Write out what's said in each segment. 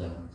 찬양합니다.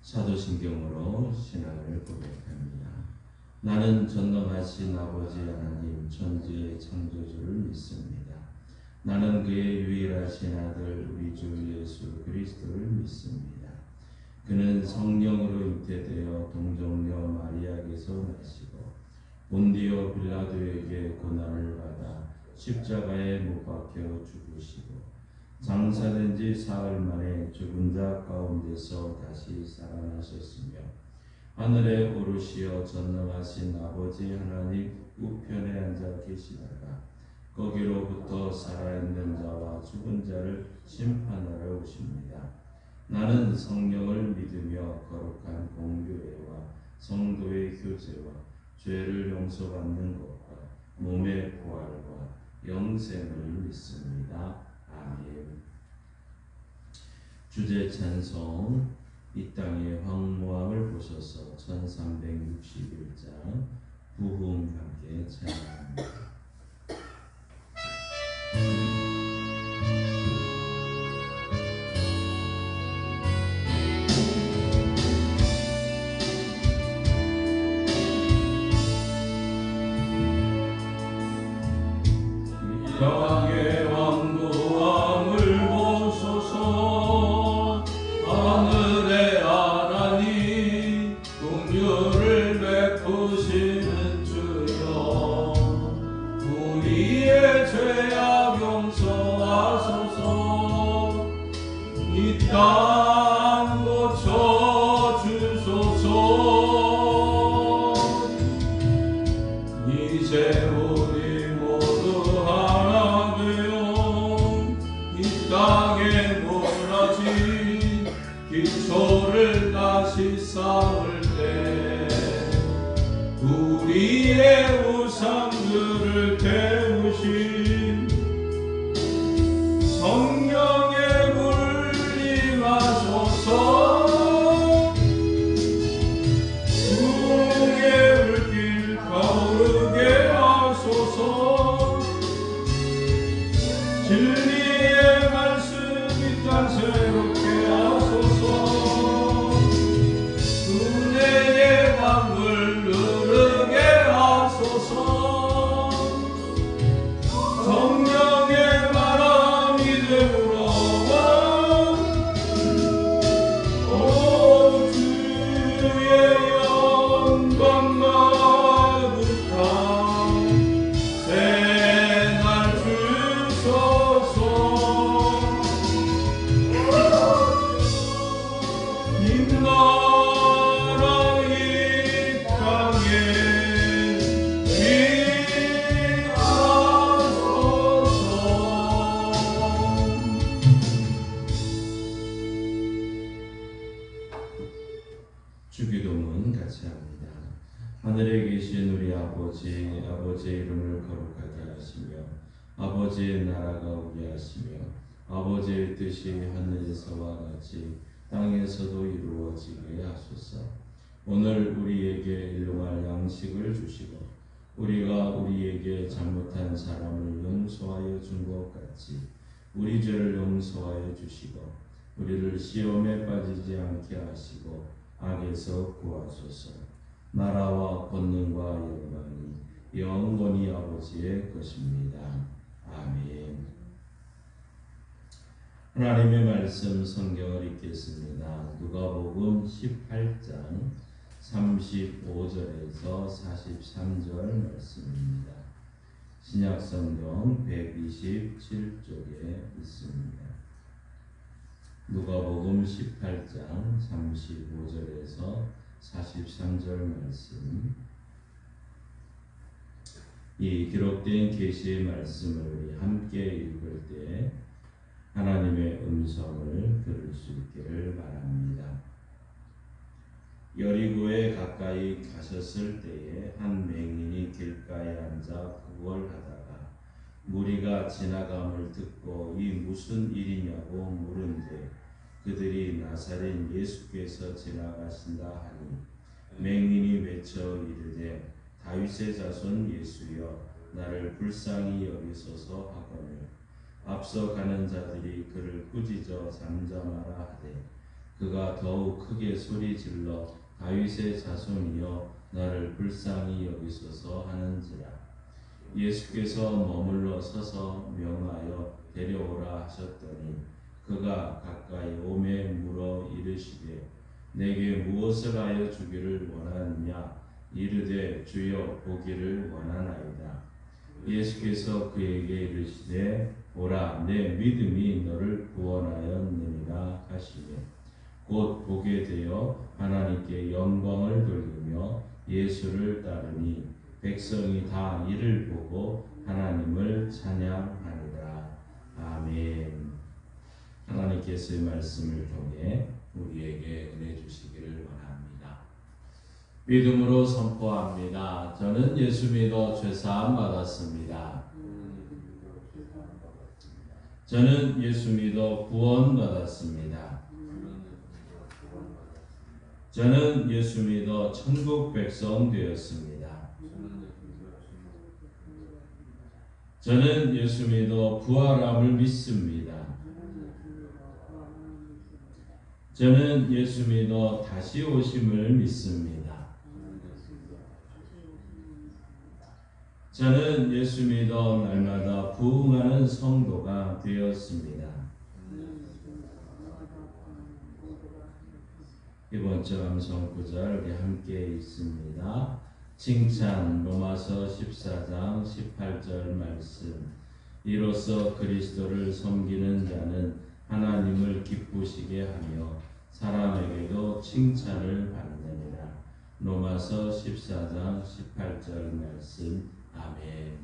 사도신경으로 신앙을 고백합니다. 나는 전능하신 아버지 하나님 천지의 창조주를 믿습니다. 나는 그의 유일하신 아들 우리 주 예수 그리스도를 믿습니다. 그는 성령으로 잉태되어 동정녀 마리아에게서 나시고 본디오 빌라도에게 고난을 받아 십자가에 못 박혀 죽으시고 장사된 지 사흘 만에 죽은 자 가운데서 다시 살아나셨으며 하늘에 오르시어 전능하신 아버지 하나님 우편에 앉아 계시다가 거기로부터 살아있는 자와 죽은 자를 심판하러 오십니다. 나는 성령을 믿으며 거룩한 공교회와 성도의 교제와 죄를 용서받는 것과 몸의 부활과 영생을 믿습니다. 아멘. 주제 찬송 이 땅의 황무함을 보셔서 1361장 부흥 함께 찬양합니다. 땅의 왕무함을 보소서. 하늘의 하나님 긍휼을 베푸시는 주여, 우리의 죄악 용서하소서. 이 땅 고쳐 주소서. 우상들을 태우신 성령의 물림하소서. 부흥의 물길 가오르게 하소서. 진리의 말씀 이 땅 새롭게 하소서. 은혜의 강물 흐르게 하소서. 성령의 바람이 되물어와 오 주의 영광 가득한 새날 주소서. 임나라 이 땅에 주기도문 같이 합니다. 하늘에 계신 우리 아버지, 아버지의 이름을 거룩하게 하시며 아버지의 나라가 오게 하시며 아버지의 뜻이 하늘에서와 같이 땅에서도 이루어지게 하소서. 오늘 우리에게 일용할 양식을 주시고 우리가 우리에게 잘못한 사람을 용서하여 준 것 같이 우리 죄를 용서하여 주시고 우리를 시험에 빠지지 않게 하시고 악에서 구하소서. 나라와 권능과 영광이 영원히 아버지의 것입니다. 아멘. 하나님의 말씀 성경을 읽겠습니다. 누가복음 18장 35절에서 43절 말씀입니다. 신약성경 127쪽에 있습니다. 누가복음 18장 35절에서 43절 말씀. 이 기록된 계시의 말씀을 우리 함께 읽을 때 하나님의 음성을 들을 수 있기를 바랍니다. 여리고에 가까이 가셨을 때에 한 맹인이 길가에 앉아 구걸하다가 무리가 지나감을 듣고 이 무슨 일이냐고 물은데 그들이 나사렛 예수께서 지나가신다 하니 맹인이 외쳐 이르되 다윗의 자손 예수여 나를 불쌍히 여기소서 하거늘 앞서 가는 자들이 그를 꾸짖어 잠잠하라 하되 그가 더욱 크게 소리질러 다윗의 자손이여 나를 불쌍히 여기소서 하는지라. 예수께서 머물러 서서 명하여 데려오라 하셨더니 그가 가까이 오매 물어 이르시되 내게 무엇을 하여 주기를 원하느냐 이르되 주여 보기를 원하나이다. 예수께서 그에게 이르시되 보라 내 믿음이 너를 구원하였느니라 하시며 곧 보게 되어 하나님께 영광을 돌리며 예수를 따르니 백성이 다 이를 보고 하나님을 찬양하니라. 아멘. 하나님께서의 말씀을 통해 우리에게 은혜 주시기를 원합니다. 믿음으로 선포합니다. 저는 예수 믿어 죄사함 받았습니다. 저는 예수 믿어 구원 받았습니다. 저는 예수 믿어 천국 백성 되었습니다. 저는 예수 믿어 부활함을 믿습니다. 저는 예수 믿어 다시 오심을 믿습니다. 저는 예수 믿어 날마다 부흥하는 성도가 되었습니다. 이번 주 암송 구절 우리 함께 읽습니다. 칭찬 로마서 14장 18절 말씀. 이로써 그리스도를 섬기는 자는 하나님을 기쁘시게 하며 사람에게도 칭찬을 받느니라. 로마서 14장 18절 말씀. 아멘.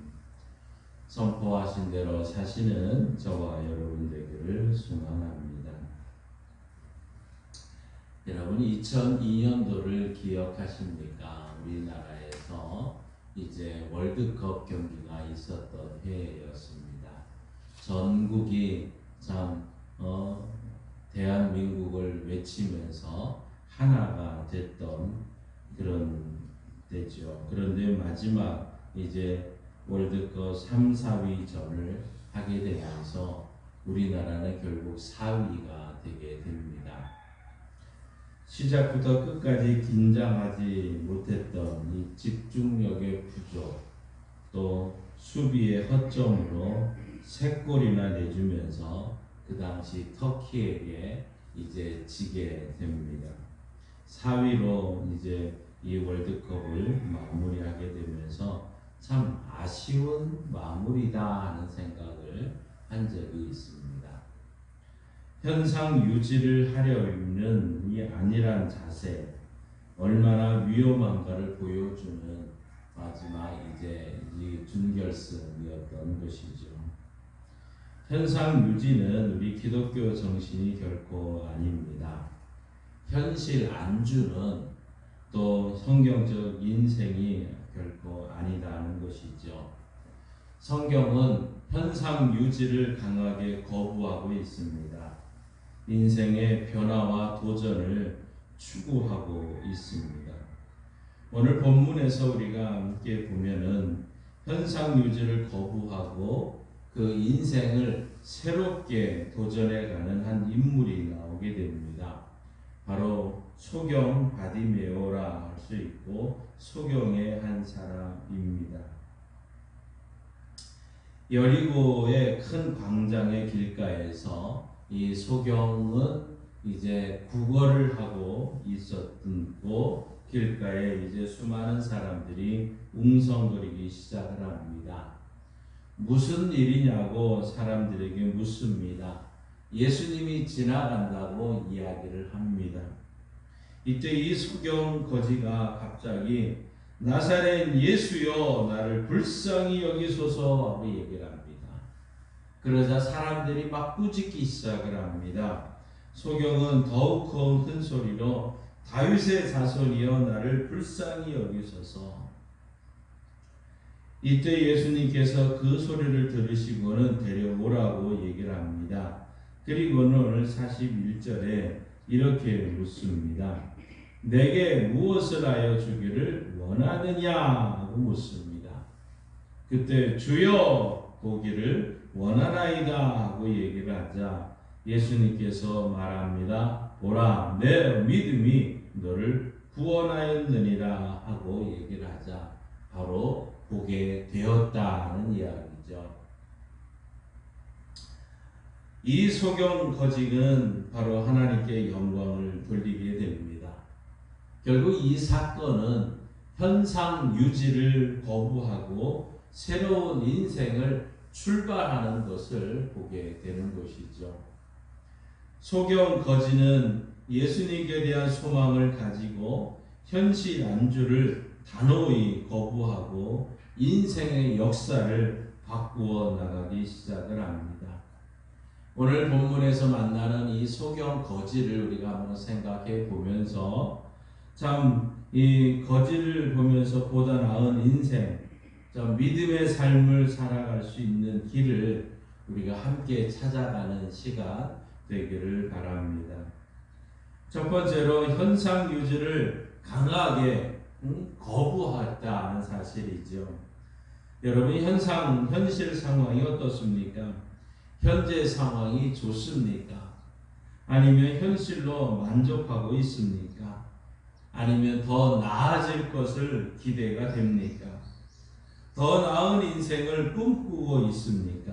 선포하신 대로 사시는 저와 여러분 되기를 소망합니다. 여러분 2002년도를 기억하십니까? 우리나라에서 이제 월드컵 경기가 있었던 해였습니다. 전국이 참 대한민국을 외치면서 하나가 됐던 그런 때죠. 그런데 마지막 이제 월드컵 3, 4위전을 하게 되면서 우리나라는 결국 4위가 되게 됩니다. 시작부터 끝까지 긴장하지 못했던 이 집중력의 부족, 또 수비의 허점으로 3골이나 내주면서 그 당시 터키에게 이제 지게 됩니다. 4위로 이제 이 월드컵을 마무리하게 되면서 참 아쉬운 마무리다 하는 생각을 한 적이 있습니다. 현상 유지를 하려는 이 안일한 자세, 얼마나 위험한가를 보여주는 마지막 이제 이 준결승이었던 것이죠. 현상 유지는 우리 기독교 정신이 결코 아닙니다. 현실 안주는 또 성경적 인생이 결코 아니다는 것이죠. 성경은 현상 유지를 강하게 거부하고 있습니다. 인생의 변화와 도전을 추구하고 있습니다. 오늘 본문에서 우리가 함께 보면은 현상 유지를 거부하고 그 인생을 새롭게 도전해가는 한 인물이 나오게 됩니다. 바로 소경 바디메오라 할 수 있고 소경의 한 사람입니다. 여리고의 큰 광장의 길가에서 이 소경은 이제 구걸을 하고 있었고 길가에 이제 수많은 사람들이 웅성거리기 시작을 합니다. 무슨 일이냐고 사람들에게 묻습니다. 예수님이 지나간다고 이야기를 합니다. 이때 이 소경 거지가 갑자기 나사렛 예수여 나를 불쌍히 여기소서 하고 얘기를 합니다. 그러자 사람들이 막 꾸짖기 시작을 합니다. 소경은 더욱 큰 소리로 다윗의 자손이여 나를 불쌍히 여기소서. 이때 예수님께서 그 소리를 들으시고는 데려오라고 얘기를 합니다. 그리고는 오늘 41절에 이렇게 묻습니다. 내게 무엇을 하여 주기를 원하느냐 하고 묻습니다. 그때 주여 보기를 원하나이다 하고 얘기를 하자 예수님께서 말합니다. 보라 내 믿음이 너를 구원하였느니라 하고 얘기를 하자 바로 보게 되었다는 이야기죠. 이 소경 거지는 바로 하나님께 영광을 돌리게 됩니다. 결국 이 사건은 현상 유지를 거부하고 새로운 인생을 출발하는 것을 보게 되는 것이죠. 소경 거지는 예수님께 대한 소망을 가지고 현실 안주를 단호히 거부하고 인생의 역사를 바꾸어 나가기 시작을 합니다. 오늘 본문에서 만나는 이 소경 거지를 우리가 한번 생각해 보면서 참 이 거지를 보면서 보다 나은 인생, 참 믿음의 삶을 살아갈 수 있는 길을 우리가 함께 찾아가는 시간 되기를 바랍니다. 첫 번째로 현상 유지를 강하게 거부했다는 사실이죠. 여러분 현실 상황이 어떻습니까? 현재 상황이 좋습니까? 아니면 현실로 만족하고 있습니까? 아니면 더 나아질 것을 기대가 됩니까? 더 나은 인생을 꿈꾸고 있습니까?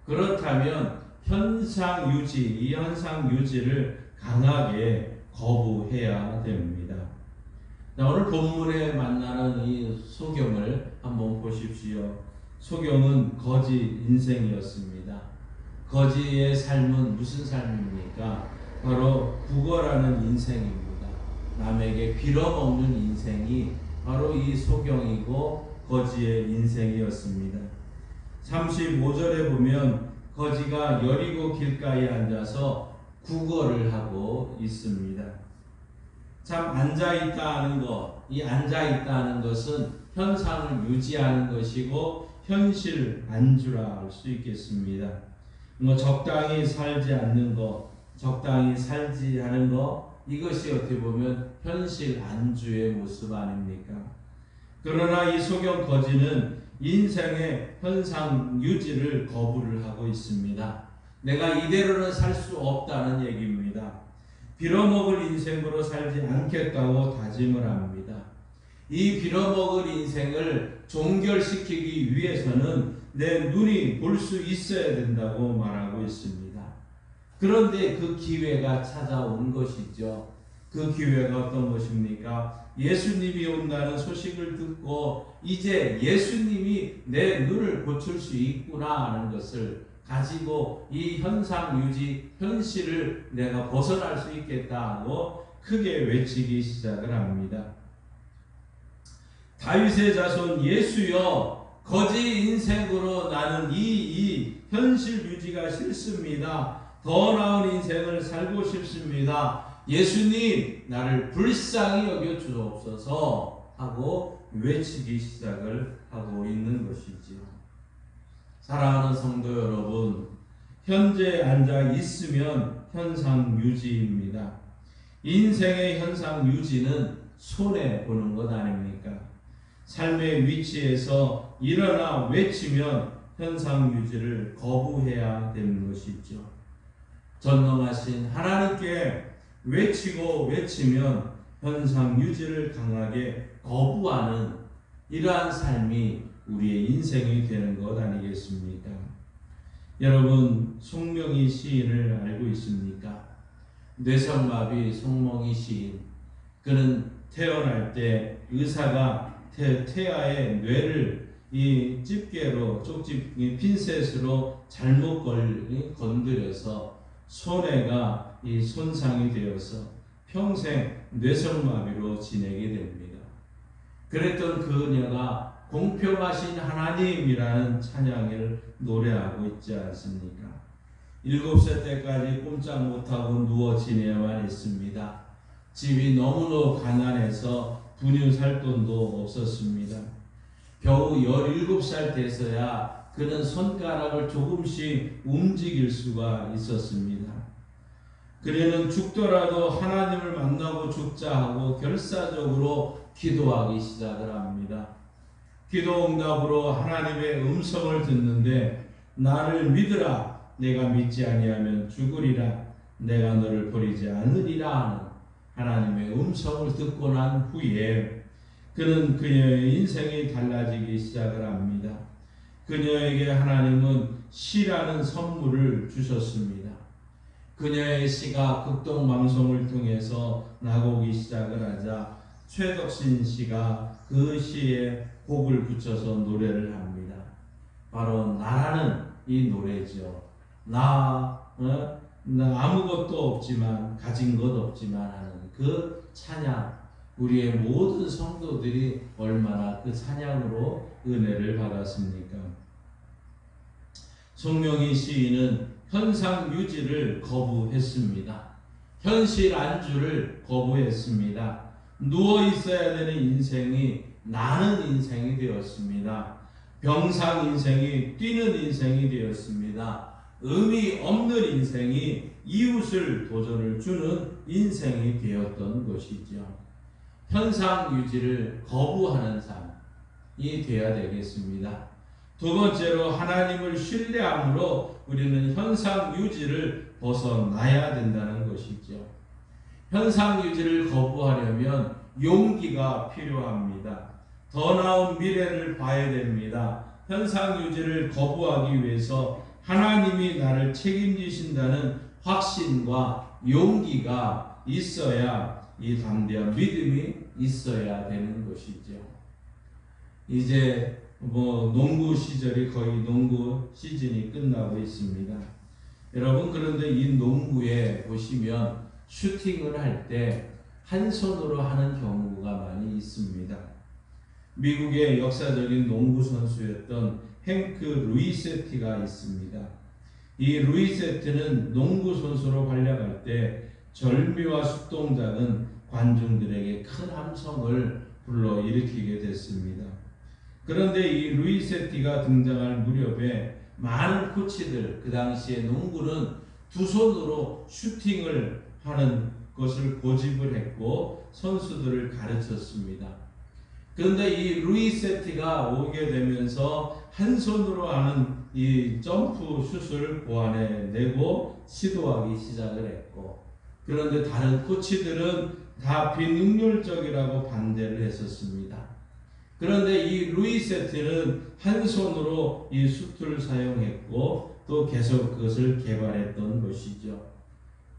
그렇다면 이 현상 유지를 강하게 거부해야 됩니다. 자, 오늘 본문에 만나는 이 소경을 한번 보십시오. 소경은 거지 인생이었습니다. 거지의 삶은 무슨 삶입니까? 바로 구걸하는 인생입니다. 남에게 빌어먹는 인생이 바로 이 소경이고 거지의 인생이었습니다. 35절에 보면 거지가 여리고 길가에 앉아서 구걸을 하고 있습니다. 참 앉아있다는 것, 이 앉아있다는 것은 현상을 유지하는 것이고 현실 안주라 할 수 있겠습니다. 뭐 적당히 살지 않는 거, 적당히 살지 않은 거, 이것이 어떻게 보면 현실 안주의 모습 아닙니까? 그러나 이 소경 거지는 인생의 현상 유지를 거부를 하고 있습니다. 내가 이대로는 살 수 없다는 얘기입니다. 빌어먹을 인생으로 살지 않겠다고 다짐을 합니다. 이 빌어먹을 인생을 종결시키기 위해서는 내 눈이 볼 수 있어야 된다고 말하고 있습니다. 그런데 그 기회가 찾아온 것이죠. 그 기회가 어떤 것입니까? 예수님이 온다는 소식을 듣고 이제 예수님이 내 눈을 고칠 수 있구나 하는 것을 가지고 이 현상 유지, 현실을 내가 벗어날 수 있겠다 하고 크게 외치기 시작을 합니다. 다윗의 자손 예수여, 거지 인생으로 나는 이 현실 유지가 싫습니다. 더 나은 인생을 살고 싶습니다. 예수님, 나를 불쌍히 여겨 주옵소서 하고 외치기 시작을 하고 있는 것이지요. 사랑하는 성도 여러분, 현재 앉아 있으면 현상 유지입니다. 인생의 현상 유지는 손해 보는 것 아닙니까? 삶의 위치에서 일어나 외치면 현상 유지를 거부해야 되는 것이죠. 전능하신 하나님께 외치면 현상 유지를 강하게 거부하는 이러한 삶이 우리의 인생이 되는 것 아니겠습니까? 여러분, 송명희 시인을 알고 있습니까? 뇌성마비 송명희 시인. 그는 태어날 때 의사가 태아의 뇌를 이 집게로 쪽집 핀셋으로 잘못 건드려서 손해가 이 손상이 되어서 평생 뇌성마비로 지내게 됩니다. 그랬던 그녀가 공평하신 하나님이라는 찬양을 노래하고 있지 않습니까? 7살 때까지 꼼짝 못하고 누워 지내야만 했습니다. 집이 너무너무 가난해서 분유 살 돈도 없었습니다. 겨우 17살 돼서야 그는 손가락을 조금씩 움직일 수가 있었습니다. 그녀는 죽더라도 하나님을 만나고 죽자 하고 결사적으로 기도하기 시작을 합니다. 기도 응답으로 하나님의 음성을 듣는데 나를 믿으라, 내가 믿지 아니하면 죽으리라, 내가 너를 버리지 않으리라 하는 하나님의 음성을 듣고 난 후에 그는 그녀의 인생이 달라지기 시작을 합니다. 그녀에게 하나님은 시라는 선물을 주셨습니다. 그녀의 시가 극동방송을 통해서 나오기 시작을 하자 최덕신 씨가 그 시에 곡을 붙여서 노래를 합니다. 바로 나라는 이 노래죠. 나 아무것도 없지만, 가진 것 없지만 하는 그 찬양, 우리의 모든 성도들이 얼마나 그 찬양으로 은혜를 받았습니까? 송명희 시인은 현상 유지를 거부했습니다. 현실 안주를 거부했습니다. 누워 있어야 되는 인생이 나는 인생이 되었습니다. 병상 인생이 뛰는 인생이 되었습니다. 의미 없는 인생이 이웃을 도전을 주는 인생이 되었던 것이죠. 현상 유지를 거부하는 삶이 되어야 되겠습니다. 두 번째로 하나님을 신뢰함으로 우리는 현상 유지를 벗어나야 된다는 것이죠. 현상 유지를 거부하려면 용기가 필요합니다. 더 나은 미래를 봐야 됩니다. 현상 유지를 거부하기 위해서 하나님이 나를 책임지신다는 확신과 용기가 있어야, 이 담대한 믿음이 있어야 되는 것이죠. 이제 농구 시절이 거의 농구 시즌이 끝나고 있습니다. 여러분, 그런데 이 농구에 보시면 슈팅을 할 때 한 손으로 하는 경우가 많이 있습니다. 미국의 역사적인 농구 선수였던 행크 루이세티가 있습니다. 이 루이세티는 농구 선수로 활약할 때 절미와 숫동작은 관중들에게 큰 함성을 불러일으키게 됐습니다. 그런데 이 루이세티가 등장할 무렵에 많은 코치들, 그 당시에 농구는 두 손으로 슈팅을 하는 것을 고집을 했고 선수들을 가르쳤습니다. 그런데 이 루이세티가 오게 되면서 한 손으로 하는 이 점프 슛을 고안해내고 시도하기 시작을 했고, 그런데 다른 코치들은 다 비능률적이라고 반대를 했었습니다. 그런데 이 루이세티는 한 손으로 이 슛을 사용했고 또 계속 그것을 개발했던 것이죠.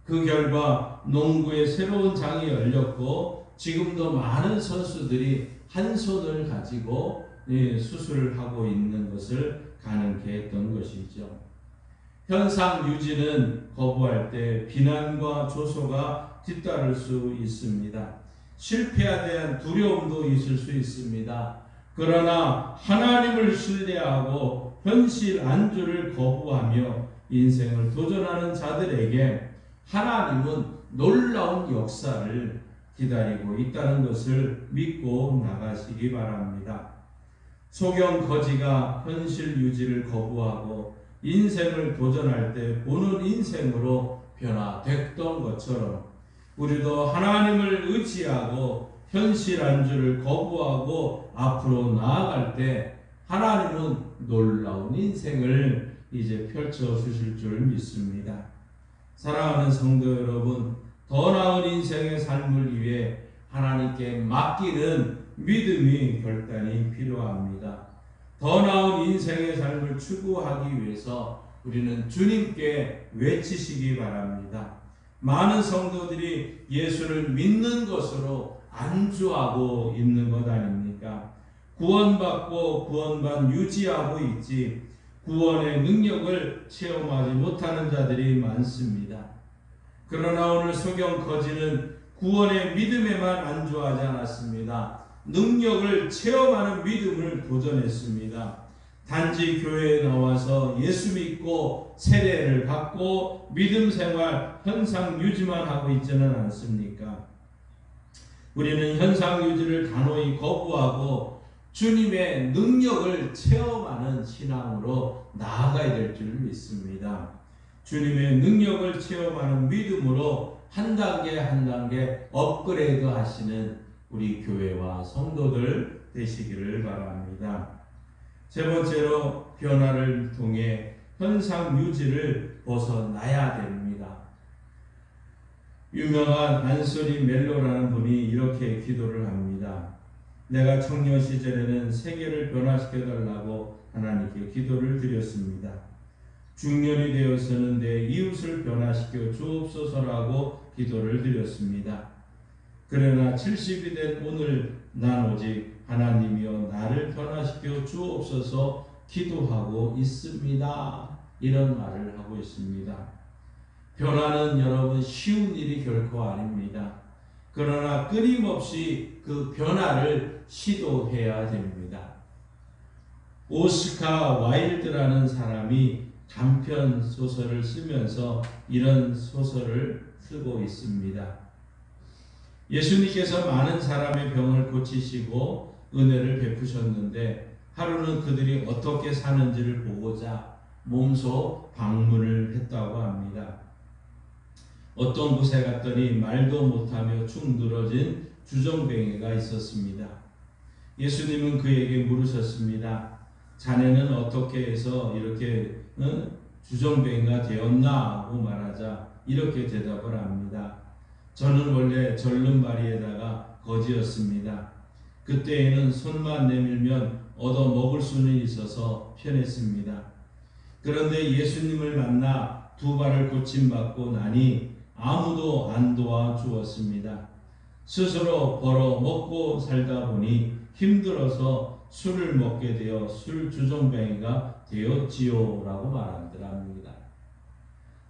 그 결과 농구의 새로운 장이 열렸고 지금도 많은 선수들이 한 손을 가지고 슛을 하고 있는 것을 가능케 했던 것이죠. 현상 유지는 거부할 때 비난과 조소가 뒤따를 수 있습니다. 실패에 대한 두려움도 있을 수 있습니다. 그러나 하나님을 신뢰하고 현실 안주를 거부하며 인생을 도전하는 자들에게 하나님은 놀라운 역사를 기다리고 있다는 것을 믿고 나가시기 바랍니다. 소경 거지가 현실 유지를 거부하고 인생을 도전할 때 보는 인생으로 변화됐던 것처럼 우리도 하나님을 의지하고 현실 안주를 거부하고 앞으로 나아갈 때 하나님은 놀라운 인생을 이제 펼쳐 주실 줄 믿습니다. 사랑하는 성도 여러분, 더 나은 인생의 삶을 위해 하나님께 맡기는 믿음이 결단이 필요합니다. 더 나은 인생의 삶을 추구하기 위해서 우리는 주님께 외치시기 바랍니다. 많은 성도들이 예수를 믿는 것으로 안주하고 있는 것 아닙니까? 구원받고 구원반 유지하고 있지 구원의 능력을 체험하지 못하는 자들이 많습니다. 그러나 오늘 소경 거지는 구원의 믿음에만 안주하지 않았습니다. 능력을 체험하는 믿음을 도전했습니다. 단지 교회에 나와서 예수 믿고 세례를 받고 믿음 생활 현상 유지만 하고 있지는 않습니까? 우리는 현상 유지를 단호히 거부하고 주님의 능력을 체험하는 신앙으로 나아가야 될 줄 믿습니다. 주님의 능력을 체험하는 믿음으로 한 단계 한 단계 업그레이드 하시는 우리 교회와 성도들 되시기를 바랍니다. 세 번째로 변화를 통해 현상 유지를 벗어나야 됩니다. 유명한 안소니 멜로라는 분이 이렇게 기도를 합니다. 내가 청년 시절에는 세계를 변화시켜달라고 하나님께 기도를 드렸습니다. 중년이 되어서는 내 이웃을 변화시켜 주옵소서라고 기도를 드렸습니다. 그러나 70이 된 오늘 난 오직 하나님이여 나를 변화시켜 주옵소서 기도하고 있습니다. 이런 말을 하고 있습니다. 변화는 여러분 쉬운 일이 결코 아닙니다. 그러나 끊임없이 그 변화를 시도해야 됩니다. 오스카 와일드라는 사람이 단편 소설을 쓰면서 이런 소설을 쓰고 있습니다. 예수님께서 많은 사람의 병을 고치시고 은혜를 베푸셨는데 하루는 그들이 어떻게 사는지를 보고자 몸소 방문을 했다고 합니다. 어떤 곳에 갔더니 말도 못하며 축 늘어진 주정뱅이가 있었습니다. 예수님은 그에게 물으셨습니다. 자네는 어떻게 해서 이렇게 주정뱅이가 되었나 하고 말하자 이렇게 대답을 합니다. 저는 원래 절름발이에다가 거지였습니다. 그때에는 손만 내밀면 얻어 먹을 수는 있어서 편했습니다. 그런데 예수님을 만나 두 발을 고침받고 나니 아무도 안 도와주었습니다. 스스로 벌어 먹고 살다 보니 힘들어서 술을 먹게 되어 술 주정뱅이가 되었지요 라고 말하더랍니다.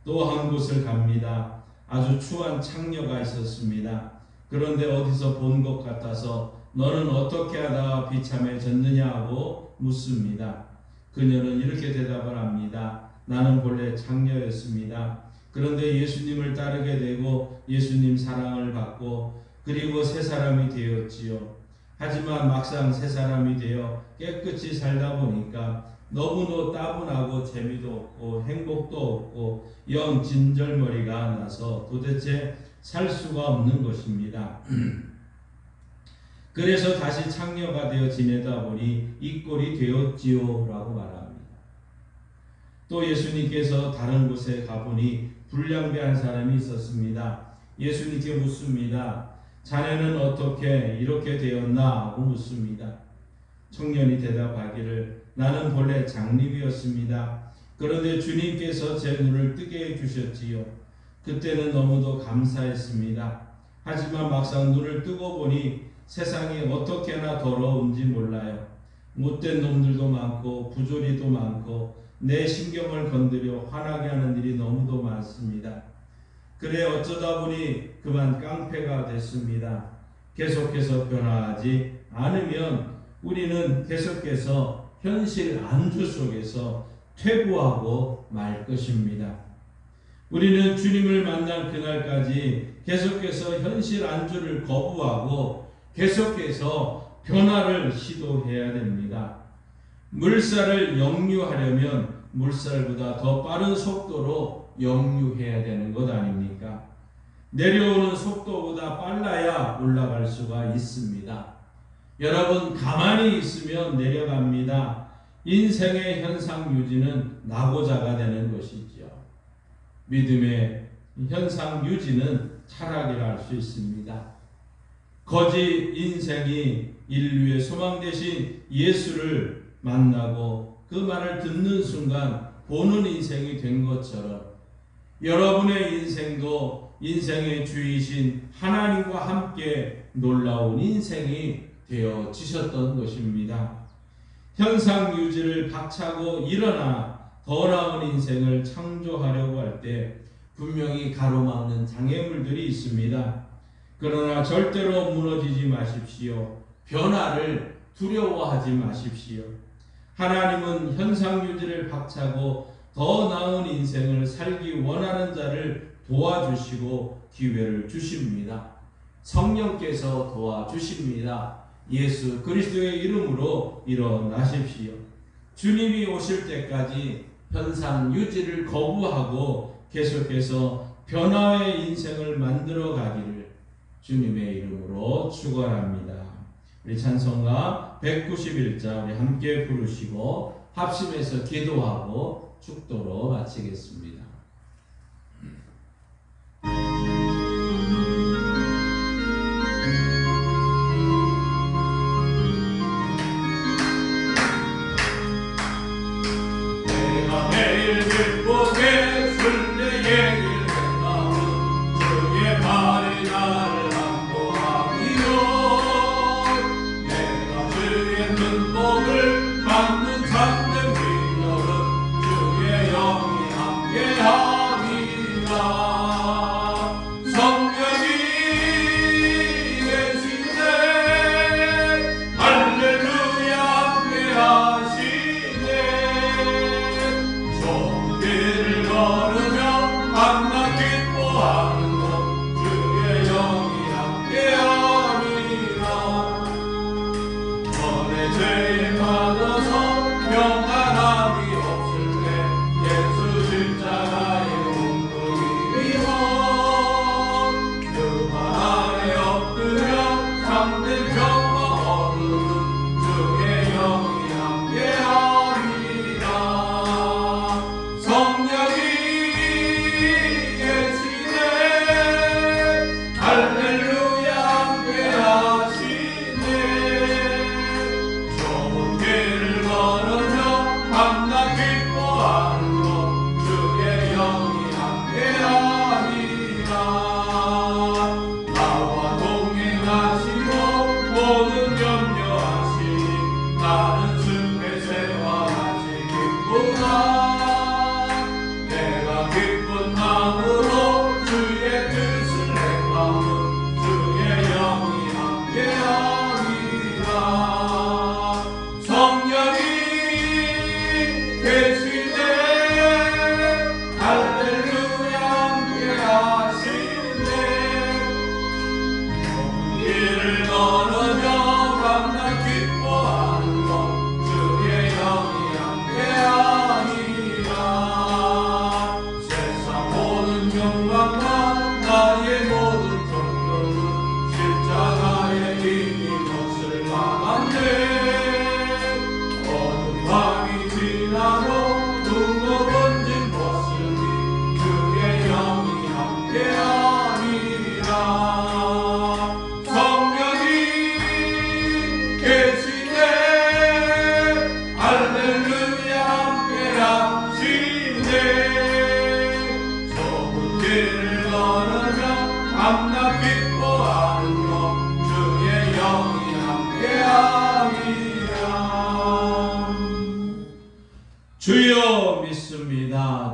또 한 곳을 갑니다. 아주 추한 창녀가 있었습니다. 그런데 어디서 본 것 같아서 너는 어떻게 하다가 비참해졌느냐 하고 묻습니다. 그녀는 이렇게 대답을 합니다. 나는 본래 창녀였습니다. 그런데 예수님을 따르게 되고 예수님 사랑을 받고 그리고 새 사람이 되었지요. 하지만 막상 새 사람이 되어 깨끗이 살다 보니까 너무도 따분하고 재미도 없고 행복도 없고 영 진절머리가 나서 도대체 살 수가 없는 것입니다. 그래서 다시 창녀가 되어 지내다 보니 이 꼴이 되었지요 라고 말합니다. 또 예수님께서 다른 곳에 가보니 불량배한 사람이 있었습니다. 예수님께 묻습니다. 자네는 어떻게 이렇게 되었나 하고 묻습니다. 청년이 대답하기를 나는 본래 장립이었습니다. 그런데 주님께서 제 눈을 뜨게 해주셨지요. 그때는 너무도 감사했습니다. 하지만 막상 눈을 뜨고 보니 세상이 어떻게나 더러운지 몰라요. 못된 놈들도 많고 부조리도 많고 내 신경을 건드려 화나게 하는 일이 너무도 많습니다. 그래 어쩌다 보니 그만 깡패가 됐습니다. 계속해서 변화하지 않으면 우리는 계속해서 현실 안주 속에서 퇴보하고 말 것입니다. 우리는 주님을 만날 그날까지 계속해서 현실 안주를 거부하고 계속해서 변화를 시도해야 됩니다. 물살을 역류하려면 물살보다 더 빠른 속도로 역류해야 되는 것 아닙니까? 내려오는 속도보다 빨라야 올라갈 수가 있습니다. 여러분 가만히 있으면 내려갑니다. 인생의 현상 유지는 낙오자가 되는 것이죠. 믿음의 현상 유지는 타락이라 할 수 있습니다. 거짓 인생이 인류의 소망 대신 예수를 만나고 그 말을 듣는 순간 보는 인생이 된 것처럼 여러분의 인생도 인생의 주이신 하나님과 함께 놀라운 인생이 되어지셨던 것입니다. 현상 유지를 박차고 일어나 더 나은 인생을 창조하려고 할 때 분명히 가로막는 장애물들이 있습니다. 그러나 절대로 무너지지 마십시오. 변화를 두려워하지 마십시오. 하나님은 현상 유지를 박차고 더 나은 인생을 살기 원하는 자를 도와주시고 기회를 주십니다. 성령께서 도와주십니다. 예수 그리스도의 이름으로 일어나십시오. 주님이 오실 때까지 현상 유지를 거부하고 계속해서 변화의 인생을 만들어 가기를 주님의 이름으로 축원합니다. 우리 찬송가 191자 우리 함께 부르시고 합심해서 기도하고 축도로 마치겠습니다. 내가 매일 기쁘게 순례의 길 행하면 주의 발이 나를 안보하기로 내가 주의 눈복을 받는 참된 기념은 주의 영이 함께하리라.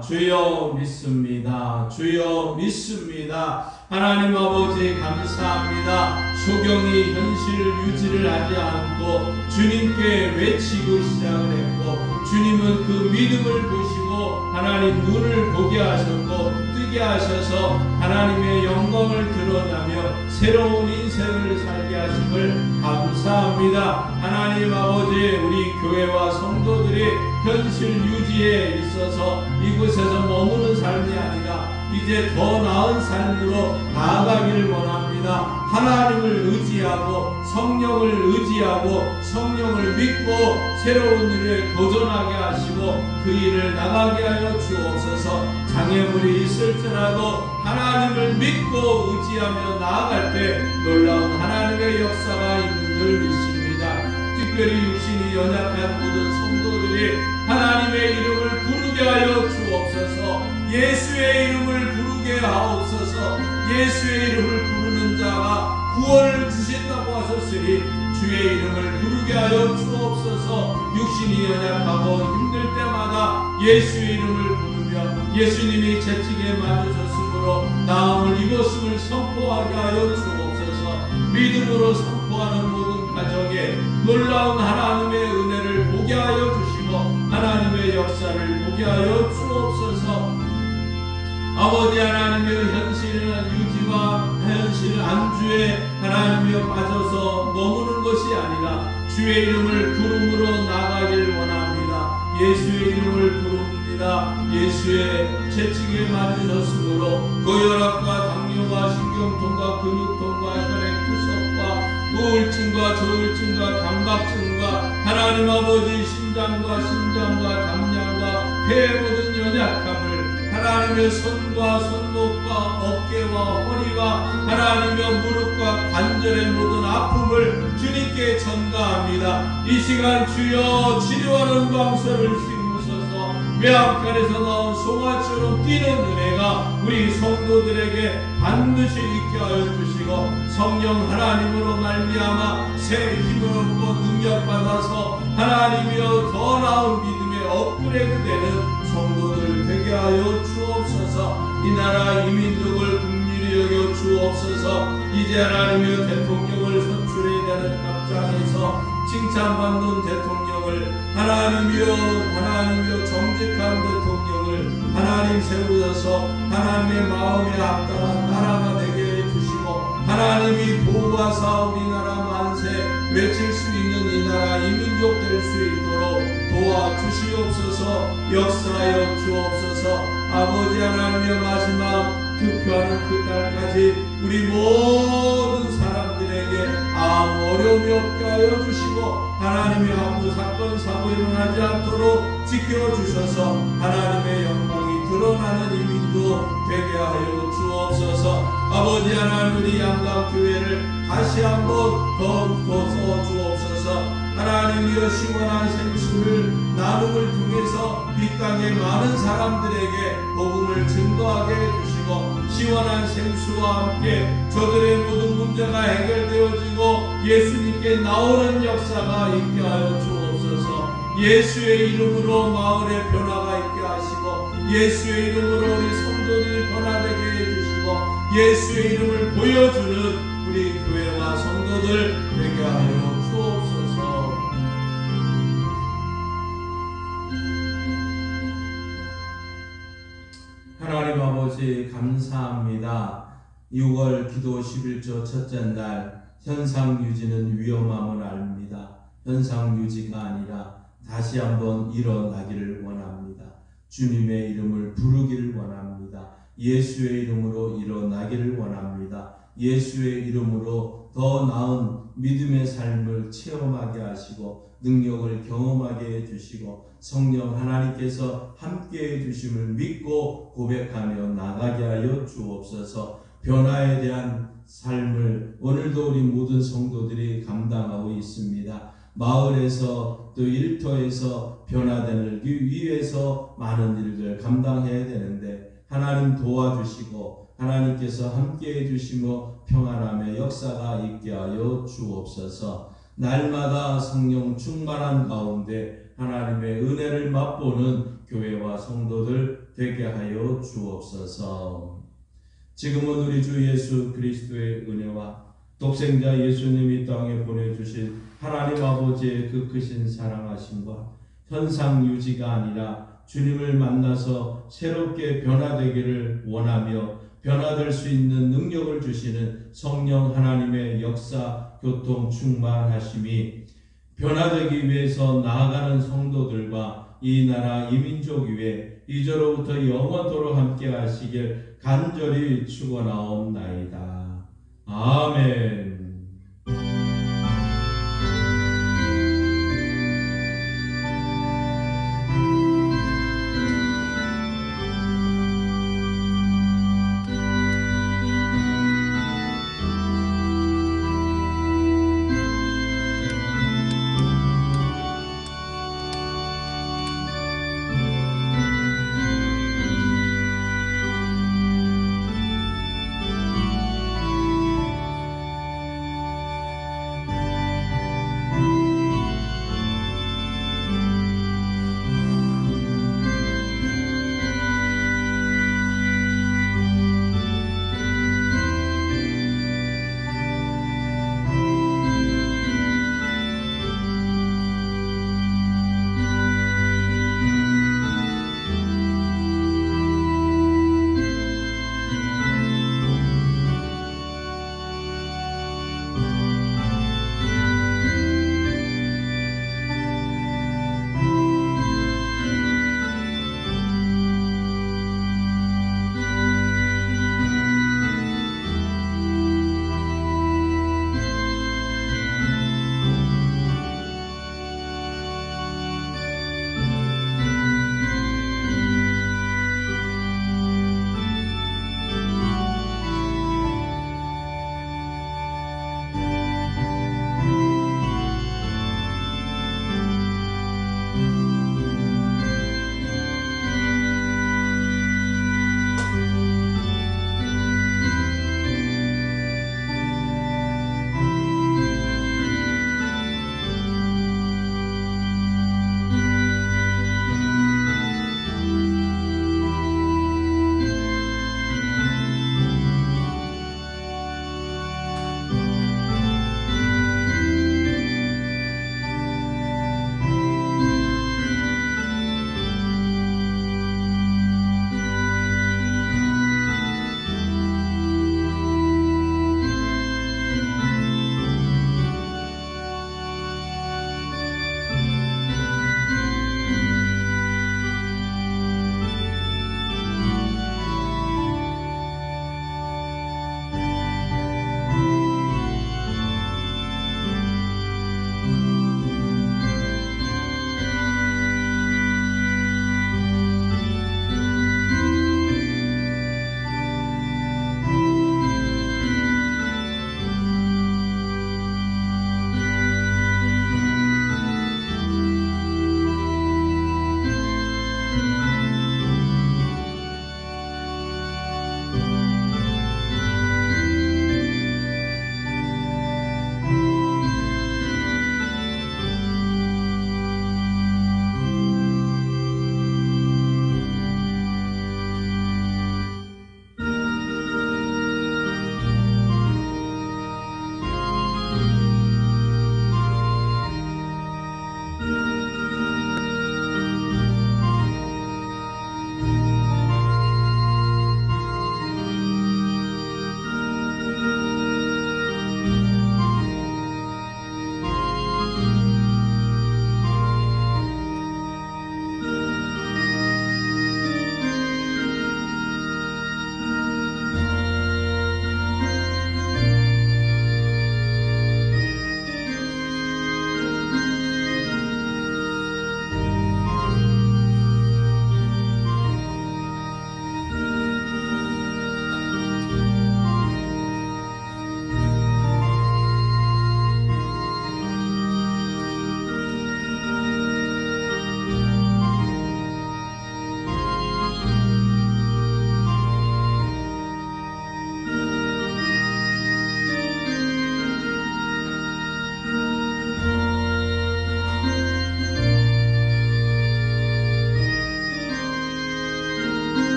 주여 믿습니다. 주여 믿습니다. 하나님 아버지 감사합니다. 소경이 현실 유지를 하지 않고 주님께 외치고 시작을 했고, 주님은 그 믿음을 보시고 하나님 눈을 보게 하셨고 뜨게 하셔서 하나님의 영광을 드러나며 새로운 인생을 살게 하심을 감사합니다. 하나님 아버지, 우리 교회와 성도들이 현실 유지에 있어서 이곳에서 머무는 삶이 아니라 이제 더 나은 삶으로 나아가기를 원합니다. 하나님을 의지하고 성령을 의지하고 성령을 믿고 새로운 일에 도전하게 하시고 그 일을 나가게 하여 주옵소서. 장애물이 있을지라도 하나님을 믿고 의지하며 나아갈 때 놀라운 하나님의 역사가 있는 줄 믿습니다. 특별히 육신이 연약한 모든 성도들이 하나님의 이름을 부르게 하여 주옵소서. 예수의 이름을 부르게 하옵소서. 예수의 이름을 부르는 자가 구원을 주신다고 하셨으니 주의 이름을 부르게 하여 주옵소서. 육신이 연약하고 힘들 때마다 예수의 이름을 부르며 예수님이 채찍에 맞으셨으므로 나음을 입었음을 선포하게 하여 주옵소서. 믿음으로 선포하는 모든 가정에 놀라운 하나님의 은혜를 보게 하여 주시고 하나님의 역사를 보게 하여 주옵소서. 아버지 하나님의 현실 유지와 현실 안주에 하나님이여 빠져서 머무는 것이 아니라 주의 이름을 부름으로 나가길 원합니다. 예수의 이름을 부릅니다. 예수의 채찍에 맞으셨으므로 고혈압과 당뇨와 신경통과 근육통과 혈액투석과 우울증과 저울증과 감각증과 하나님 아버지 심장과 담장과 폐의 모든 연약함을 하나님의 손과 손목과 어깨와 허리와 하나님의 무릎과 관절의 모든 아픔을 주님께 전가합니다. 이 시간 주여 치료하는 방서를 씌우소서. 외압간에서 나온 송아처럼 뛰는 은혜가 우리 성도들에게 반드시 있게 하여 주시고 성령 하나님으로 말미암아 새 힘을 얻고 능력받아서 하나님이여 더 나은 믿음의 업그레이드 되는 성도들 되게 하여 주옵소서. 이 나라 이 민족을 긍휼히 여겨 주옵소서. 이제 하나님의 대통령을 선출해야 되는 각장에서 칭찬받는 대통령을 하나님이여 정직한 대통령을 하나님 세우셔서 하나님의 마음에 합당한 나라가 되게 해주시고 하나님이 보호하사 우리나라 만세 외칠 수 있는 이 나라 이 민족 될 수 있도록 도와주시옵소서. 역사하여 주옵소서. 아버지 하나님의 마지막 투표하는 그날까지 우리 모든 사람들에게 아무 어려움이 없게 하여 주시고 하나님의 아무 사건 사고 일어나지 않도록 지켜주셔서 하나님의 영광이 드러나는 이 민족 되게 하여 주옵소서. 아버지 하나님, 우리 양강교회를 다시 한번 더욱더 주옵소서. 하나님이여 시원한 생수를 나눔을 통해서 이 땅의 많은 사람들에게 복음을 증거하게 해주시고 시원한 생수와 함께 저들의 모든 문제가 해결되어지고 예수님께 나오는 역사가 있게 하여 주옵소서. 예수의 이름으로 마을에 변화가 있게 하시고 예수의 이름으로 우리 성도들이 변화되게 해주시고 예수의 이름을 보여주는 우리 교회와 성도들 되게 하여 주옵소서. 하나님 아버지 감사합니다. 6월 기도 11조 첫째 날 현상 유지는 위험함을 압니다. 현상 유지가 아니라 다시 한번 일어나기를 원합니다. 주님의 이름을 부르기를 원합니다. 예수의 이름으로 일어나기를 원합니다. 예수의 이름으로 더 나은 믿음의 삶을 체험하게 하시고 능력을 경험하게 해주시고 성령 하나님께서 함께해 주심을 믿고 고백하며 나가게 하여 주옵소서. 변화에 대한 삶을 오늘도 우리 모든 성도들이 감당하고 있습니다. 마을에서 또 일터에서 변화되기 위해서 많은 일들 감당해야 되는데 하나님 도와주시고 하나님께서 함께해 주시며 평안함의 역사가 있게 하여 주옵소서. 날마다 성령 충만한 가운데 하나님의 은혜를 맛보는 교회와 성도들 되게 하여 주옵소서. 지금은 우리 주 예수 그리스도의 은혜와 독생자 예수님이 땅에 보내주신 하나님 아버지의 그 크신 사랑하심과 현상 유지가 아니라 주님을 만나서 새롭게 변화되기를 원하며 변화될 수 있는 능력을 주시는 성령 하나님의 역사, 교통, 충만하심이 변화되기 위해서 나아가는 성도들과 이 나라 이민족 위에 이제로부터 영원토록 함께 하시길 간절히 축원하옵나이다. 아멘.